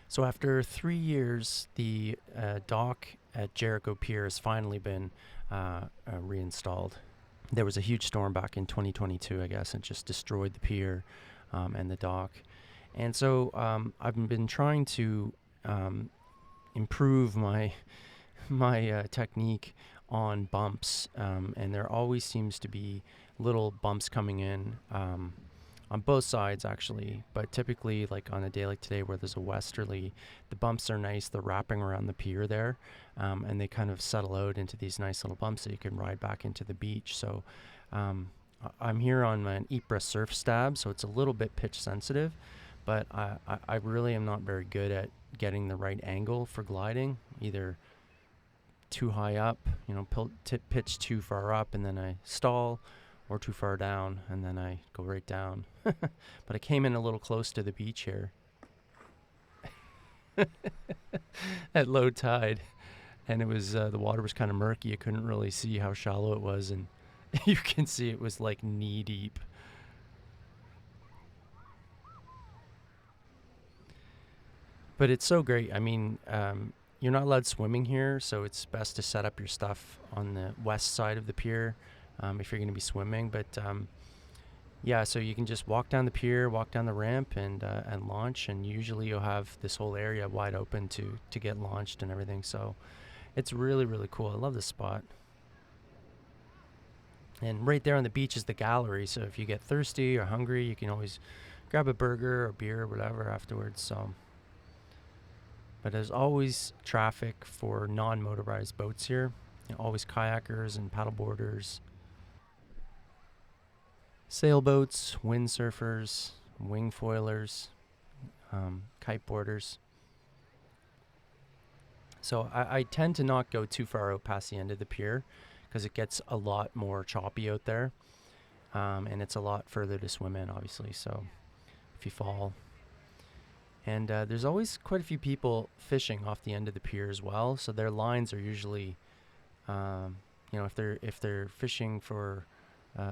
So after 3 years, the dock at Jericho Pier has finally been reinstalled. There was a huge storm back in 2022, I guess, and just destroyed the pier and the dock. And so I've been trying to improve my technique on bumps, and there always seems to be little bumps coming in on both sides actually, but typically like on a day like today where there's a westerly, the bumps are nice, they're wrapping around the pier there, and they kind of settle out into these nice little bumps that you can ride back into the beach. So I'm here on an Ypra Surf stab, so it's a little bit pitch sensitive, but I really am not very good at getting the right angle for gliding, either too high up, pitch too far up and then I stall, or too far down and then I go right down. But I came in a little close to the beach here at low tide, and it was the water was kind of murky. You couldn't really see how shallow it was, and you can see it was like knee deep. But it's so great. I mean, you're not allowed swimming here, so it's best to set up your stuff on the west side of the pier if you're going to be swimming. But yeah, so you can just walk down the pier, walk down the ramp, and launch. And usually you'll have this whole area wide open to get launched and everything. So it's really, really cool. I love this spot. And right there on the beach is the gallery. So if you get thirsty or hungry, you can always grab a burger or beer or whatever afterwards. So. But there's always traffic for non-motorized boats here. Always kayakers and paddleboarders, sailboats, windsurfers, wing foilers, kiteboarders. So I tend to not go too far out past the end of the pier because it gets a lot more choppy out there, and it's a lot further to swim in, obviously. So if you fall. And there's always quite a few people fishing off the end of the pier as well. So their lines are usually, if they're fishing for,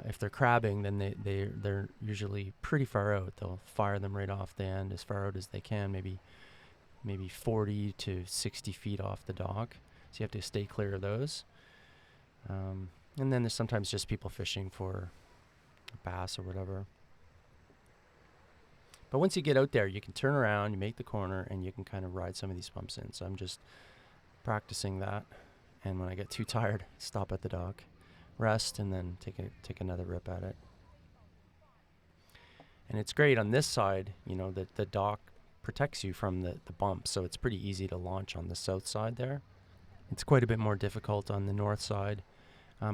if they're crabbing, then they're usually pretty far out. They'll fire them right off the end, as far out as they can, maybe 40 to 60 feet off the dock. So you have to stay clear of those. And then there's sometimes just people fishing for bass or whatever. But once you get out there, you can turn around, you make the corner, and you can kind of ride some of these bumps in. So I'm just practicing that. And when I get too tired, stop at the dock, rest, and then take another rip at it. And it's great on this side, that the dock protects you from the bumps. So it's pretty easy to launch on the south side there. It's quite a bit more difficult on the north side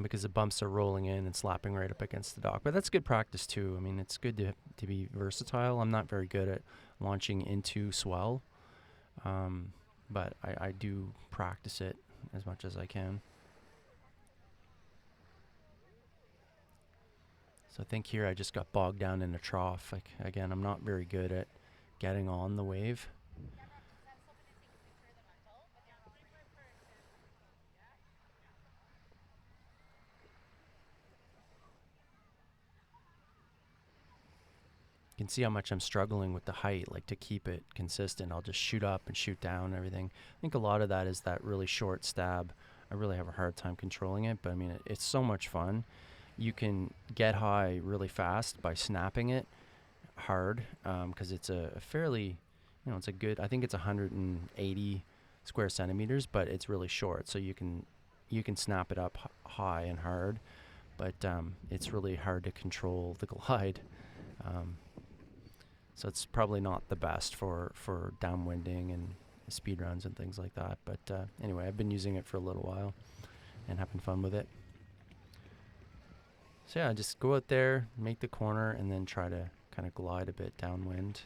because the bumps are rolling in and slapping right up against the dock. But that's good practice too. I mean, it's good to be versatile. I'm not very good at launching into swell, but I do practice it as much as I can. So I think here I just got bogged down in a trough. Like, again, I'm not very good at getting on the wave. You can see how much I'm struggling with the height, like to keep it consistent. I'll just shoot up and shoot down and everything. I think a lot of that is that really short stab. I really have a hard time controlling it, but I mean, it's so much fun. You can get high really fast by snapping it hard because it's a fairly, it's a good, I think it's 180 square centimeters, but it's really short. So you can snap it up high and hard, but it's really hard to control the glide. So it's probably not the best for downwinding and speed runs and things like that. But anyway, I've been using it for a little while and having fun with it. So yeah, just go out there, make the corner, and then try to kind of glide a bit downwind.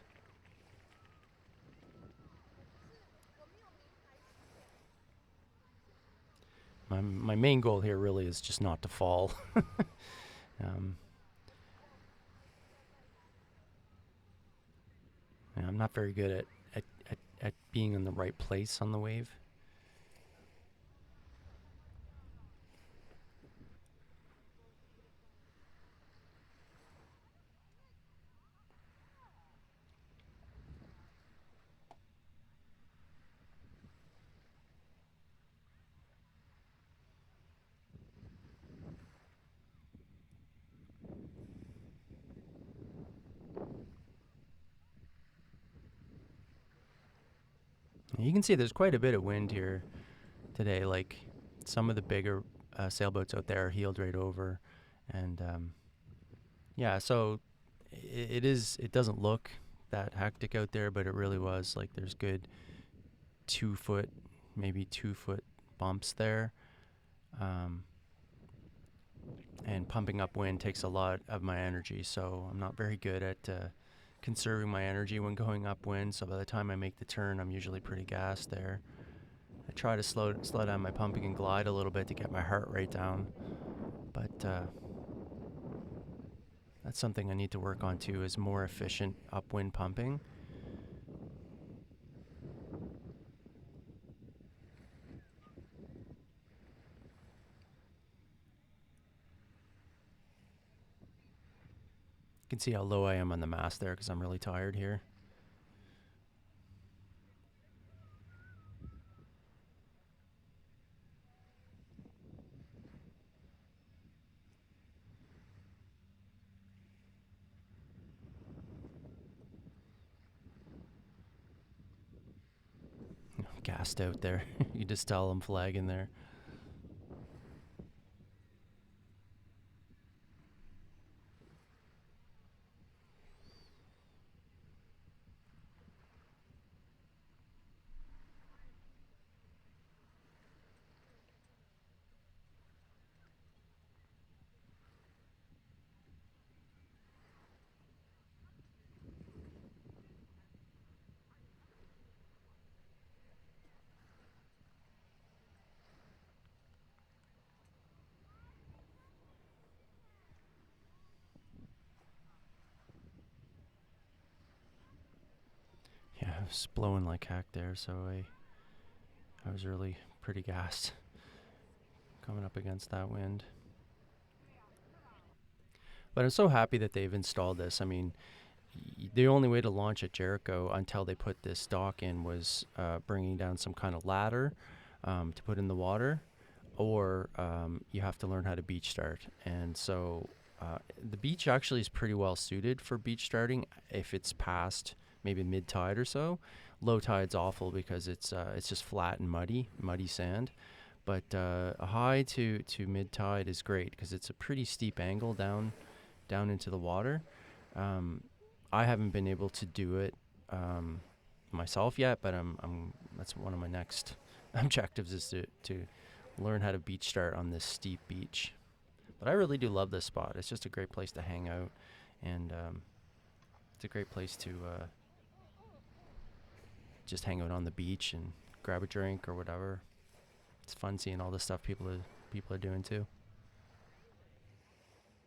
My main goal here really is just not to fall. I'm not very good at being in the right place on the wave. You can see there's quite a bit of wind here today. Like some of the bigger sailboats out there are heeled right over, and yeah, so it is. It doesn't look that hectic out there, but it really was. Like there's good 2 foot, maybe 2 foot bumps there. Um, and pumping up wind takes a lot of my energy, so I'm not very good at conserving my energy when going upwind. So by the time I make the turn, I'm usually pretty gassed there. I try to slow down my pumping and glide a little bit to get my heart rate down, but that's something I need to work on too, is more efficient upwind pumping. You can see how low I am on the mast there because I'm really tired here. Gassed out there. You just tell I'm flagging there. Yeah, I was blowing like heck there, so I was really pretty gassed coming up against that wind. But I'm so happy that they've installed this. I mean, the only way to launch at Jericho until they put this dock in was bringing down some kind of ladder to put in the water, or you have to learn how to beach start. And so the beach actually is pretty well suited for beach starting if it's past maybe mid tide or so. Low tide's awful because it's just flat and muddy sand. But a high to mid tide is great because it's a pretty steep angle down into the water. Um, I haven't been able to do it myself yet, but I'm that's one of my next objectives is to learn how to beach start on this steep beach. But I really do love this spot. It's just a great place to hang out, and it's a great place to just hang out on the beach and grab a drink or whatever. It's fun seeing all the stuff people are doing too.